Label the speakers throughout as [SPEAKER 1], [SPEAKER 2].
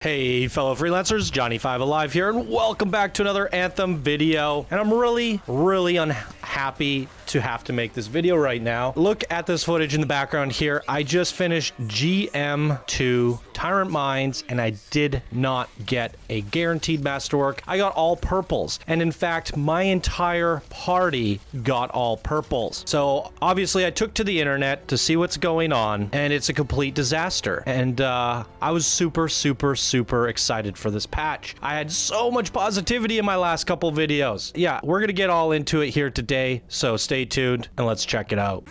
[SPEAKER 1] Hey fellow freelancers, Johnny5 Alive here, and welcome back to another Anthem video. And I'm really unhappy to have to make this video right now. Look at this footage in the background here. I just finished GM2 Tyrant Mines, and I did not get a guaranteed masterwork. I got all purples, and in fact, my entire party got all purples. So obviously I took to the internet to see what's going on, and it's a complete disaster. And I was super excited for this patch. I had so much positivity in my last couple videos. Yeah, we're gonna get all into it here today, so stay tuned and let's check it out.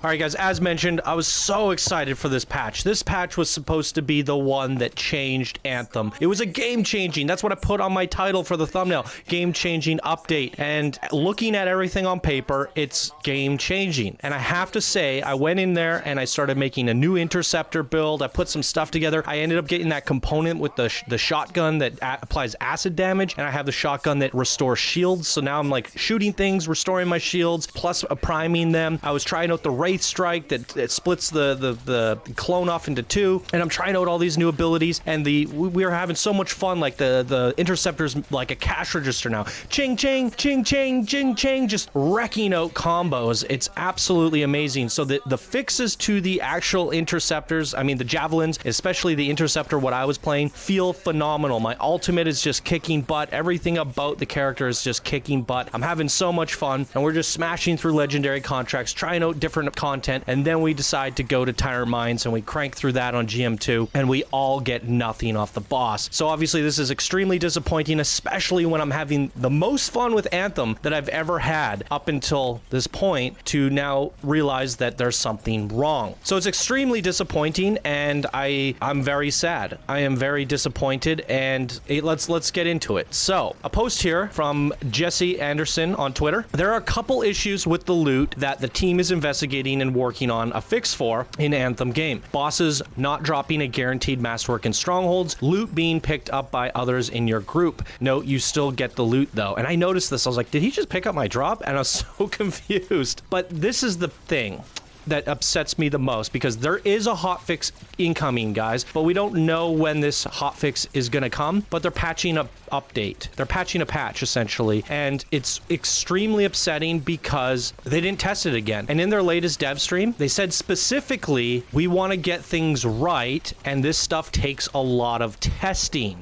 [SPEAKER 1] Alright guys, as mentioned, I was so excited for this patch. This patch was supposed to be the one that changed Anthem. It was a game-changing, that's what I put on my title for the thumbnail, game-changing update. And looking at everything on paper, it's game-changing. And I have to say, I went in there and I started making a new Interceptor build. I put some stuff together. I ended up getting that component with the shotgun that applies acid damage, and I have the shotgun that restores shields. So now I'm like shooting things, restoring my shields, plus priming them. I was trying out the Wraith Strike that splits the clone off into two, and I'm trying out all these new abilities, and we are having so much fun. Like the Interceptor's like a cash register now. Ching ching ching ching ching ching, just wrecking out combos. It's absolutely amazing. So the fixes to the actual Interceptors, I mean the javelins, especially the Interceptor, what I was playing, feel phenomenal. My ultimate is just kicking butt. Everything about the character is just kicking butt. I'm having so much fun, and we're just smashing through legendary contracts, trying out different content, and then we decide to go to Tyrant Mines, and we crank through that on GM2, and we all get nothing off the boss. So obviously this is extremely disappointing, especially when I'm having the most fun with Anthem that I've ever had up until this point, to now realize that there's something wrong. So it's extremely disappointing, and I'm very sad. I am very disappointed, and let's get into it. So a post here from Jesse Anderson on Twitter. There are a couple issues with the loot that the team is investigating and working on a fix for in Anthem game. Bosses not dropping a guaranteed masterwork in strongholds, loot being picked up by others in your group. Note, you still get the loot though. And I noticed this, I was like, did he just pick up my drop? And I was so confused. But this is the thing that upsets me the most, because there is a hotfix incoming, guys, but we don't know when this hotfix is gonna come. But they're patching a update. They're patching a patch essentially, and it's extremely upsetting because they didn't test it again. And in their latest dev stream, they said specifically, we want to get things right, and this stuff takes a lot of testing.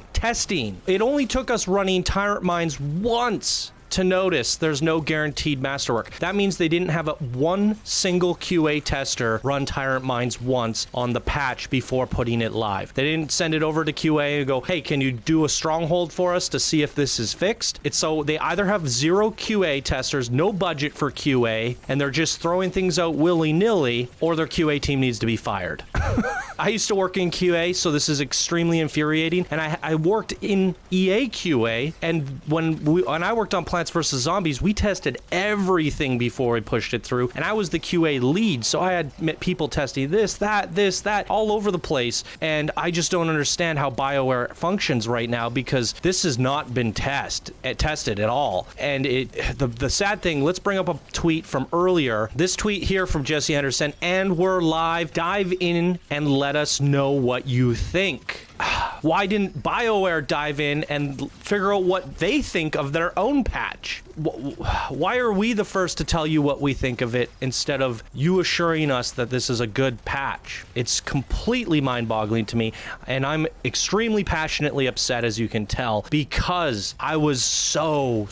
[SPEAKER 1] It only took us running Tyrant Mines once to notice there's no guaranteed masterwork. That means they didn't have one single QA tester run Tyrant Mines once on the patch before putting it live. They didn't send it over to QA and go, hey, can you do a stronghold for us to see if this is fixed? It's so they either have zero QA testers, no budget for QA, and they're just throwing things out willy-nilly, or their QA team needs to be fired. I used to work in QA, so this is extremely infuriating. And I worked in EA QA, and when I worked on Plants vs. Zombies, we tested everything before we pushed it through, and I was the QA lead, so I had people testing this, that, all over the place, and I just don't understand how Bioware functions right now, because this has not been tested at all. And the sad thing, let's bring up a tweet from earlier. This tweet here from Jesse Anderson, and we're live. Dive in and let us know what you think. Why didn't Bioware dive in and figure out what they think of their own patch? Why are we the first to tell you what we think of it instead of you assuring us that this is a good patch? It's completely mind-boggling to me, and I'm extremely passionately upset, as you can tell, because I was so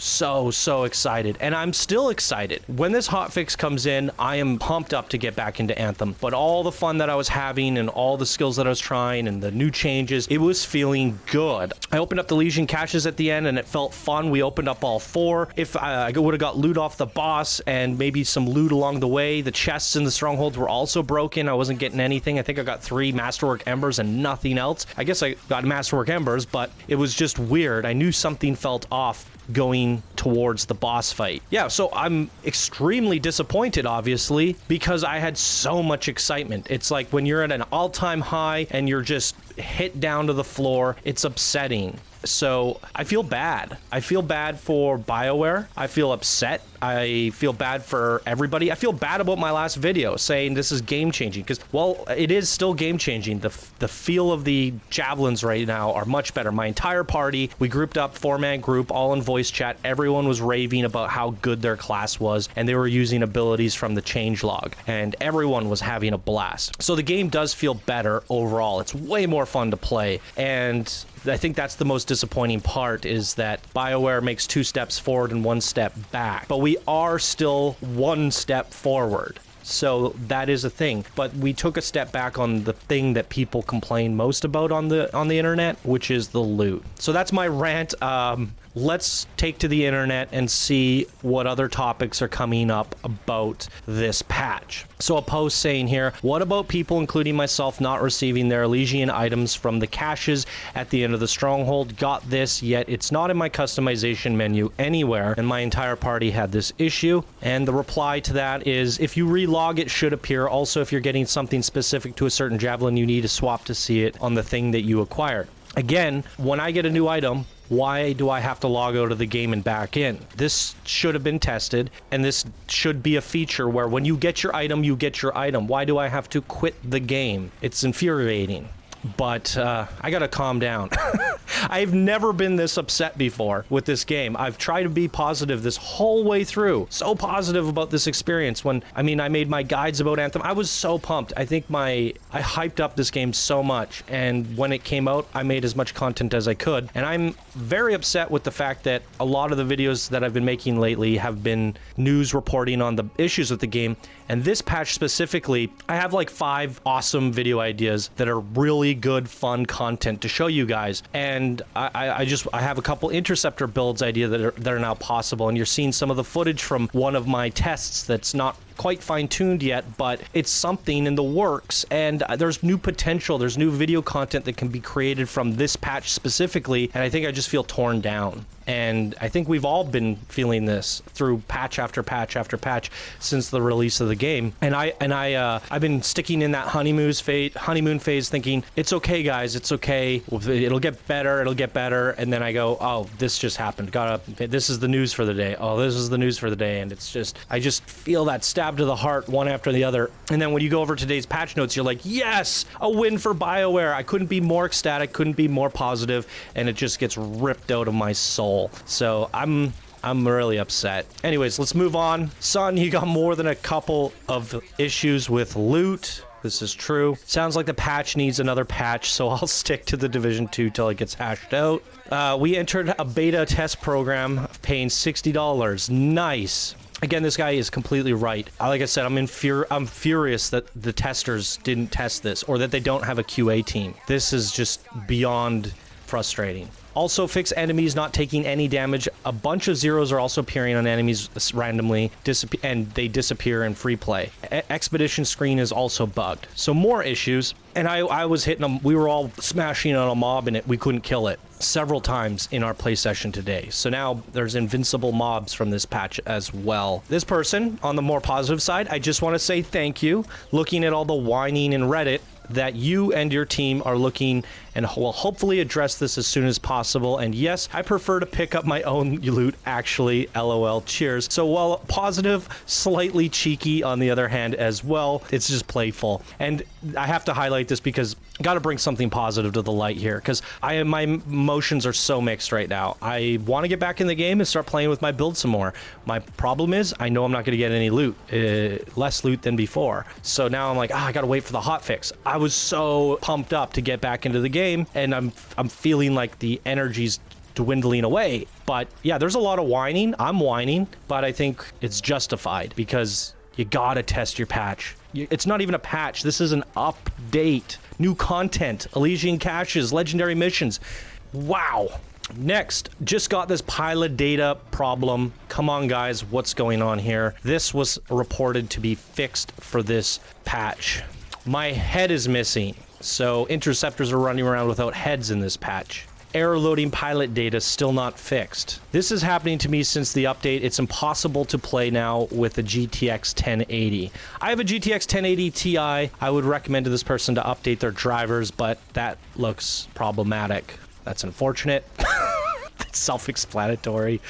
[SPEAKER 1] excited, and I'm still excited. When this hotfix comes in, I am pumped up to get back into Anthem, but all the fun that I was having and all the skills that I was trying and the new changes, it was feeling good. I opened up the Elysian caches at the end, and it felt fun. We opened up all 4. If I would have got loot off the boss and maybe some loot along the way, the chests in the strongholds were also broken. I wasn't getting anything. I think I got 3 Masterwork Embers and nothing else. I guess I got Masterwork Embers, but it was just weird. I knew something felt off going towards the boss fight. Yeah, so I'm extremely disappointed, obviously, because I had so much excitement. It's like when you're at an all-time high and you're just hit down to the floor, it's upsetting. So I feel bad. I feel bad for Bioware. I feel upset. I feel bad for everybody. I feel bad about my last video saying this is game changing because, well, it is still game changing. The feel of the javelins right now are much better. My entire party, we grouped up, 4-man group, all in voice chat. Everyone was raving about how good their class was, and they were using abilities from the changelog, and everyone was having a blast. So the game does feel better overall. It's way more fun to play, and I think that's the most disappointing part, is that Bioware makes 2 steps forward and 1 step back, but we are still 1 step forward. So that is a thing, but we took a step back on the thing that people complain most about on the internet, which is the loot. So that's my rant. Let's take to the internet and see what other topics are coming up about this patch. So a post saying here, what about people, including myself, not receiving their Elysian items from the caches at the end of the stronghold? Got this, yet it's not in my customization menu anywhere, and my entire party had this issue. And the reply to that is, if you relog, it should appear. Also, if you're getting something specific to a certain javelin, you need to swap to see it on the thing that you acquired. Again, when I get a new item, why do I have to log out of the game and back in? This should have been tested, and this should be a feature where when you get your item, you get your item. Why do I have to quit the game? It's infuriating. But I gotta calm down. I've never been this upset before with this game. I've tried to be positive this whole way through. So positive about this experience. I made my guides about Anthem. I was so pumped. I think I hyped up this game so much. And when it came out, I made as much content as I could. And I'm very upset with the fact that a lot of the videos that I've been making lately have been news reporting on the issues with the game. And this patch specifically, I have like 5 awesome video ideas that are really good, fun content to show you guys. And I have a couple Interceptor builds idea that are now possible. And you're seeing some of the footage from one of my tests that's not quite fine-tuned yet, but it's something in the works, and there's new potential. There's new video content that can be created from this patch specifically, and I think I just feel torn down. And I think we've all been feeling this through patch after patch after patch since the release of the game. And I've been sticking in that honeymoon phase, thinking it's okay, guys, it's okay. It'll get better. It'll get better. And then I go, oh, this just happened. This is the news for the day. Oh, this is the news for the day. And I just feel that stab to the heart, one after the other. And then when you go over today's patch notes, you're like, yes, a win for Bioware. I couldn't be more ecstatic, couldn't be more positive, and it just gets ripped out of my soul. So I'm really upset. Anyways, let's move on. Son, you got more than a couple of issues with loot. This is true. Sounds like the patch needs another patch, so I'll stick to the Division 2 till it gets hashed out. We entered a beta test program paying $60. Nice. Again, this guy is completely right. Like I said, I'm furious that the testers didn't test this, or that they don't have a QA team. This is just beyond frustrating. Also, fix enemies not taking any damage. A bunch of zeros are also appearing on enemies randomly, and they disappear in free play. Expedition screen is also bugged. So more issues. And I was hitting them. We were all smashing on a mob, and we couldn't kill it several times in our play session today. So now there's invincible mobs from this patch as well. This person, on the more positive side, I just want to say thank you. Looking at all the whining in Reddit, that you and your team are looking and will hopefully address this as soon as possible. And yes, I prefer to pick up my own loot, actually. LOL, cheers. So while positive, slightly cheeky on the other hand as well, it's just playful. And I have to highlight this because I got to bring something positive to the light here, because my emotions are so mixed right now. I want to get back in the game and start playing with my build some more. My problem is I know I'm not going to get any loot, less loot than before. So now I'm like, I got to wait for the hotfix. I was so pumped up to get back into the game, and I'm feeling like the energy's dwindling away. But yeah, there's a lot of whining. I'm whining, but I think it's justified because you gotta test your patch. It's not even a patch. This is an update. New content, Elysian caches, legendary missions. Wow. Next, just got this pilot data problem. Come on, guys, what's going on here? This was reported to be fixed for this patch. My head is missing, so interceptors are running around without heads in this patch. Error loading pilot data still not fixed. This is happening to me since the update. It's impossible to play now with a GTX 1080. I have a GTX 1080 Ti. I would recommend to this person to update their drivers, but that looks problematic. That's unfortunate. It's self-explanatory.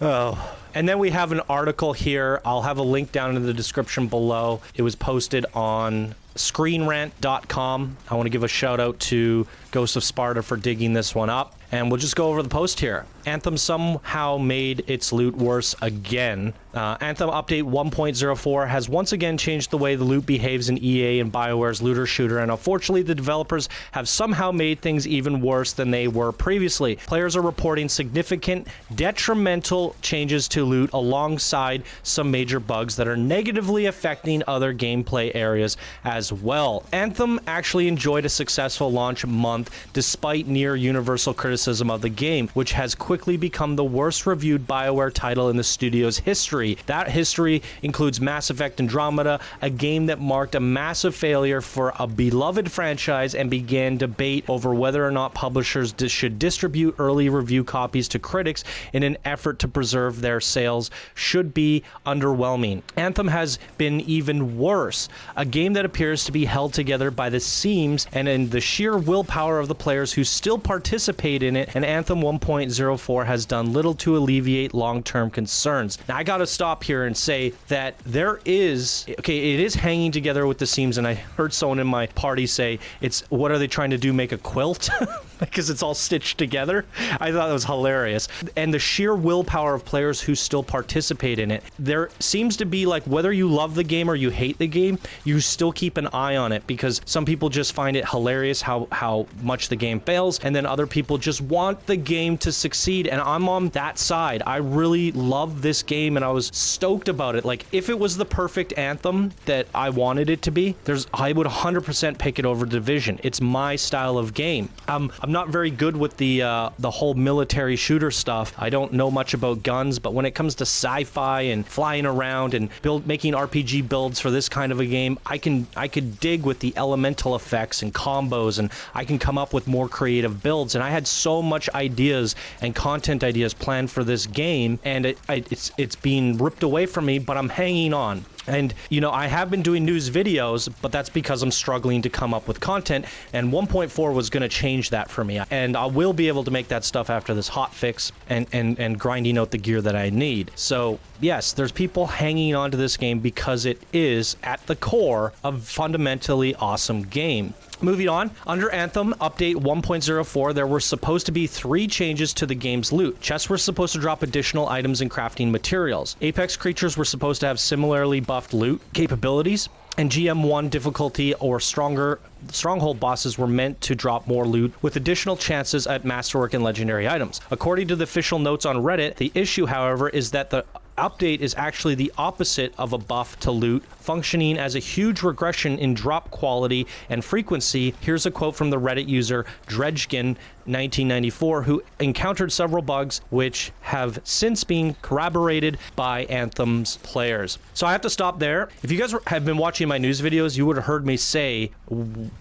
[SPEAKER 1] Oh. And then we have an article here. I'll have a link down in the description below. It was posted on screenrant.com. I want to give a shout out to Ghost of Sparta for digging this one up. And we'll just go over the post here. Anthem somehow made its loot worse again. Anthem Update 1.04 has once again changed the way the loot behaves in EA and Bioware's looter shooter, and unfortunately the developers have somehow made things even worse than they were previously. Players are reporting significant detrimental changes to loot alongside some major bugs that are negatively affecting other gameplay areas as well. Anthem actually enjoyed a successful launch month despite near universal criticism of the game, which has quickly become the worst reviewed Bioware title in the studio's history. That history includes Mass Effect Andromeda, a game that marked a massive failure for a beloved franchise and began debate over whether or not publishers should distribute early review copies to critics in an effort to preserve their sales should be underwhelming. Anthem has been even worse, a game that appears to be held together by the seams and in the sheer willpower of the players who still participate in it, and Anthem 1.04 has done little to alleviate long-term concerns. Now, I gotta stop here and say that it is hanging together with the seams, and I heard someone in my party say, what are they trying to do, make a quilt? Because it's all stitched together. I thought that was hilarious. And the sheer willpower of players who still participate in it. There seems to be, like, whether you love the game or you hate the game, you still keep an eye on it, because some people just find it hilarious how much the game fails, and then other people just want the game to succeed, and I'm on that side. I really love this game, and I was stoked about it. Like, if it was the perfect Anthem that I wanted it to be, I would 100% pick it over Division. It's my style of game. I'm not very good with the whole military shooter stuff. I don't know much about guns, but when it comes to sci-fi and flying around and making RPG builds for this kind of a game, I could dig with the elemental effects and combos, and I can come up with more creative builds. And I had so much ideas and content ideas planned for this game, and it's being ripped away from me, but I'm hanging on. And, you know, I have been doing news videos, but that's because I'm struggling to come up with content, and 1.4 was going to change that for me. And I will be able to make that stuff after this hotfix and grinding out the gear that I need. So, yes, there's people hanging on to this game because it is, at the core, a fundamentally awesome game. Moving on, under Anthem Update 1.04, there were supposed to be 3 changes to the game's loot. Chests were supposed to drop additional items and crafting materials. Apex creatures were supposed to have similarly buffed loot capabilities. And GM1 difficulty or stronger stronghold bosses were meant to drop more loot with additional chances at masterwork and legendary items. According to the official notes on Reddit, the issue, however, is that the update is actually the opposite of a buff to loot, functioning as a huge regression in drop quality and frequency. Here's a quote from the Reddit user Dredgkin 1994, who encountered several bugs which have since been corroborated by Anthem's players. So I have to stop there. If you guys have been watching my news videos, you would have heard me say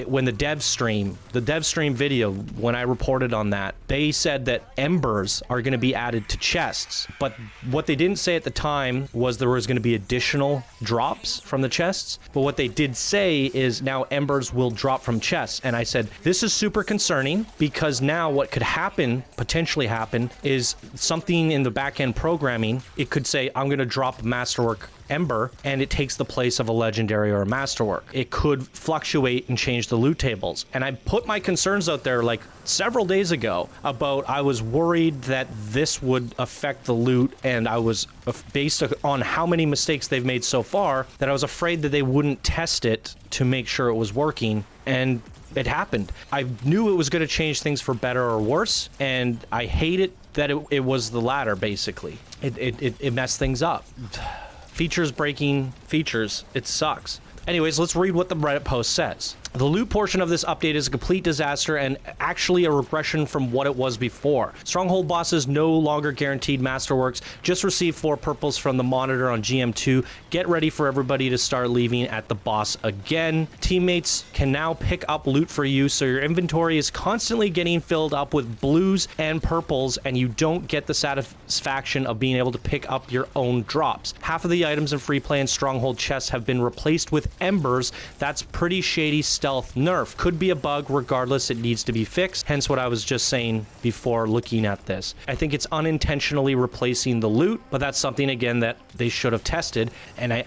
[SPEAKER 1] when the dev stream video, when I reported on that, they said that embers are going to be added to chests. But what they didn't say at the time was there was going to be additional drops from the chests. But what they did say is now embers will drop from chests. And I said, this is super concerning, because now what could potentially happen, is something in the back-end programming. It could say, I'm going to drop Masterwork Ember, and it takes the place of a legendary or a masterwork. It could fluctuate and change the loot tables. And I put my concerns out there like several days ago about, I was worried that this would affect the loot, and I was, based on how many mistakes they've made so far, that I was afraid that they wouldn't test it to make sure it was working. And it happened. I knew it was going to change things for better or worse, and I hate it that it was the latter, basically. It messed things up. Features breaking features. It sucks. Anyways, let's read what the Reddit post says. The loot portion of this update is a complete disaster and actually a regression from what it was before. Stronghold bosses no longer guaranteed masterworks. Just received 4 purples from the monitor on GM2. Get ready for everybody to start leaving at the boss again. Teammates can now pick up loot for you, so your inventory is constantly getting filled up with blues and purples, and you don't get the satisfaction of being able to pick up your own drops. Half of the items in free play and stronghold chests have been replaced with embers. That's pretty shady stealth nerf. Could be a bug, regardless, it needs to be fixed. Hence what I was just saying before looking at this. I think it's unintentionally replacing the loot, but that's something, again, that they should have tested, and I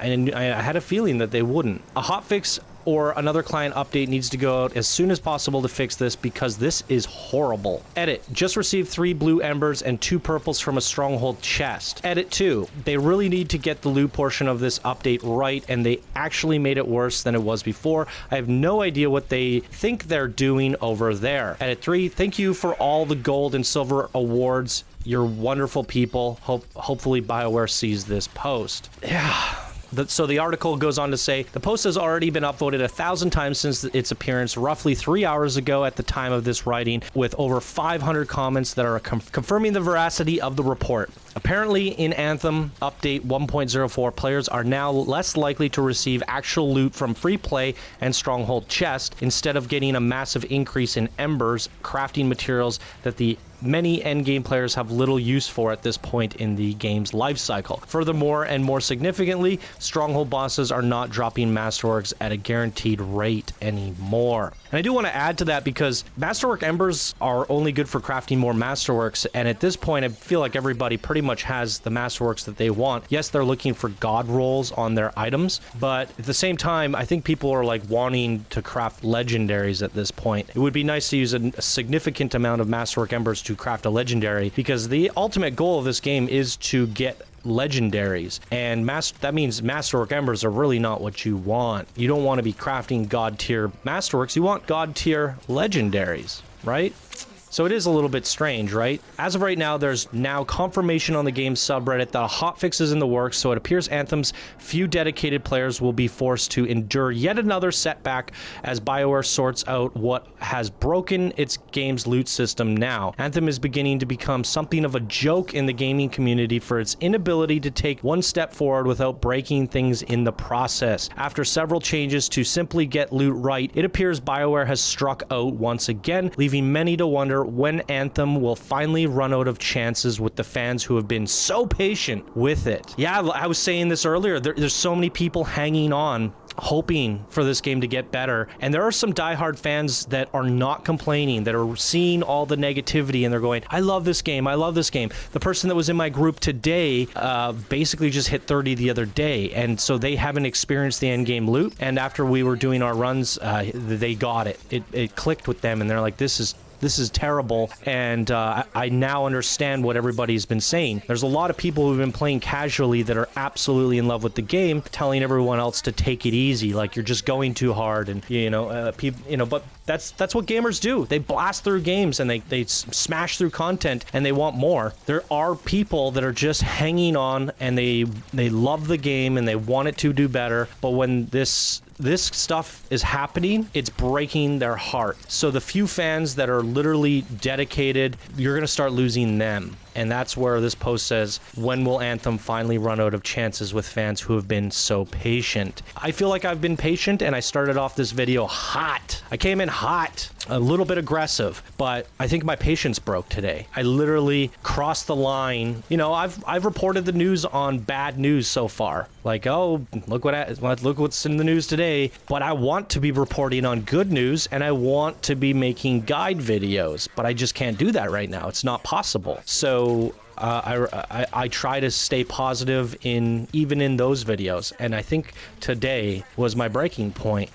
[SPEAKER 1] had a feeling that they wouldn't. A hotfix or another client update needs to go out as soon as possible to fix this, because this is horrible. Edit, just received 3 blue embers and 2 purples from a stronghold chest. Edit 2, they really need to get the loot portion of this update right, and they actually made it worse than it was before. I have no idea what they think they're doing over there. Edit 3, thank you for all the gold and silver awards. You're wonderful people. Hopefully Bioware sees this post. Yeah. So the article goes on to say, the post has already been upvoted 1,000 times since its appearance roughly 3 hours ago at the time of this writing, with over 500 comments that are confirming the veracity of the report. Apparently, in Anthem Update 1.04, players are now less likely to receive actual loot from free play and stronghold chest, instead of getting a massive increase in embers, crafting materials that the many endgame players have little use for at this point in the game's life cycle. Furthermore, and more significantly, stronghold bosses are not dropping masterworks at a guaranteed rate anymore. And I do want to add to that, because masterwork embers are only good for crafting more masterworks, and at this point I feel like everybody pretty much has the masterworks that they want. Yes, they're looking for god rolls on their items, but at the same time, I think people are like wanting to craft legendaries at this point. It would be nice to use a significant amount of masterwork embers to craft a legendary, because the ultimate goal of this game is to get legendaries, and that means masterwork embers are really not what you want. You don't want to be crafting god tier masterworks, you want god tier legendaries, right? So it is a little bit strange, right? As of right now, there's now confirmation on the game's subreddit that a hotfix is in the works, so it appears Anthem's few dedicated players will be forced to endure yet another setback as Bioware sorts out what has broken its game's loot system now. Anthem is beginning to become something of a joke in the gaming community for its inability to take one step forward without breaking things in the process. After several changes to simply get loot right, it appears Bioware has struck out once again, leaving many to wonder when Anthem will finally run out of chances with the fans who have been so patient with it. Yeah, I was saying this earlier, there's so many people hanging on, hoping for this game to get better, and there are some diehard fans that are not complaining, that are seeing all the negativity, and they're going, I love this game, I love this game. The person that was in my group today basically just hit 30 the other day, and so they haven't experienced the end game loot, and after we were doing our runs, they got it. It clicked with them, and they're like, this is terrible, and I now understand what everybody's been saying. There's a lot of people who've been playing casually that are absolutely in love with the game, telling everyone else to take it easy, like you're just going too hard, and but that's what gamers do. They blast through games and they smash through content, and they want more. There are people that are just hanging on, and they love the game and they want it to do better, but when this stuff is happening, it's breaking their heart. So the few fans that are literally dedicated, you're going to start losing them. And that's where this post says, when will Anthem finally run out of chances with fans who have been so patient? I feel like I've been patient, and I started off this video hot. I came in hot, a little bit aggressive, but I think my patience broke today. I literally crossed the line. You know, I've reported the news on bad news so far. Like, oh, look what's in the news today. But I want to be reporting on good news, and I want to be making guide videos, but I just can't do that right now. It's not possible. So I try to stay positive even in those videos, and I think today was my breaking point.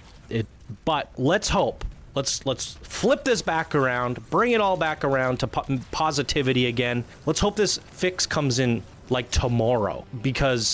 [SPEAKER 1] But let's hope. Let's flip this back around, bring it all back around to positivity again. Let's hope this fix comes in like tomorrow,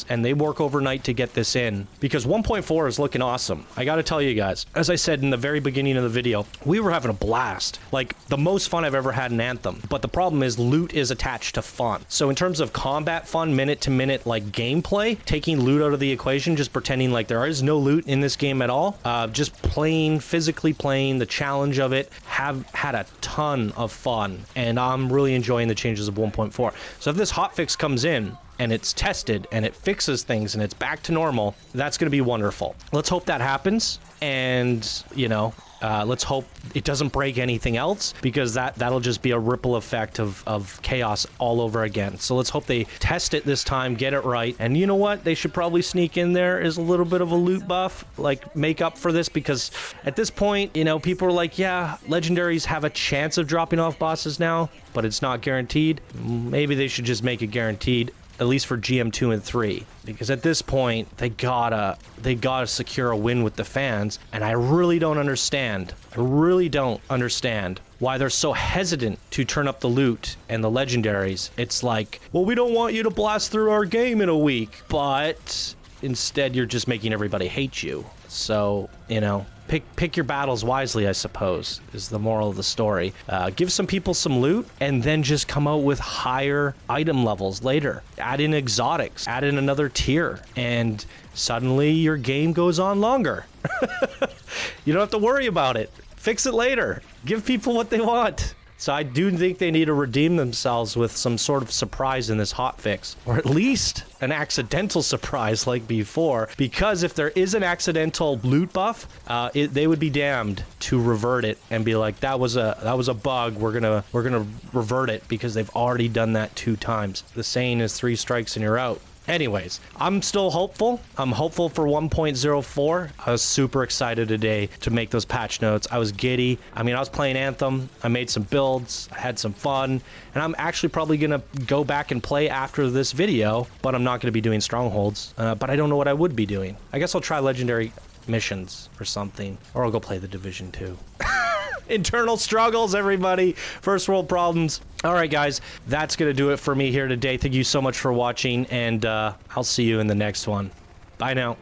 [SPEAKER 1] and they work overnight to get this in, because 1.4 is looking awesome. I gotta tell you guys, as I said in the very beginning of the video, we were having a blast, like the most fun I've ever had in Anthem. But the problem is loot is attached to fun. So in terms of combat fun, minute to minute like gameplay, taking loot out of the equation, just pretending like there is no loot in this game at all, just physically playing, the challenge of it, have had a ton of fun, and I'm really enjoying the changes of 1.4. So if this hotfix comes in and it's tested and it fixes things and it's back to normal, that's going to be wonderful. Let's hope that happens. And, you know, let's hope it doesn't break anything else, because that'll just be a ripple effect of chaos all over again. So let's hope they test it this time, get it right. And you know what? They should probably sneak in there is a little bit of a loot buff, like make up for this, because at this point, you know, people are like, yeah, legendaries have a chance of dropping off bosses now, but it's not guaranteed. Maybe they should just make it guaranteed, at least for GM2 and 3, because at this point they gotta secure a win with the fans. And I really don't understand why they're so hesitant to turn up the loot and the legendaries. It's like, well, we don't want you to blast through our game in a week, but instead you're just making everybody hate you. So, you know, pick your battles wisely, I suppose, is the moral of the story. Give some people some loot, and then just come out with higher item levels later. Add in exotics, add in another tier, and suddenly your game goes on longer. You don't have to worry about it. Fix it later. Give people what they want. So I do think they need to redeem themselves with some sort of surprise in this hotfix, or at least an accidental surprise like before, because if there is an accidental loot buff, they would be damned to revert it and be like, that was a bug. We're gonna revert it, because they've already done that 2 times. The saying is 3 strikes and you're out. Anyways, I'm still hopeful. I'm hopeful for 1.04. I was super excited today to make those patch notes. I was giddy. I mean, I was playing Anthem. I made some builds. I had some fun. And I'm actually probably going to go back and play after this video, but I'm not going to be doing strongholds. But I don't know what I would be doing. I guess I'll try legendary missions or something, or I'll go play the Division 2. Internal struggles, everybody. First world problems. All right, guys, that's going to do it for me here today. Thank you so much for watching, and I'll see you in the next one. Bye now.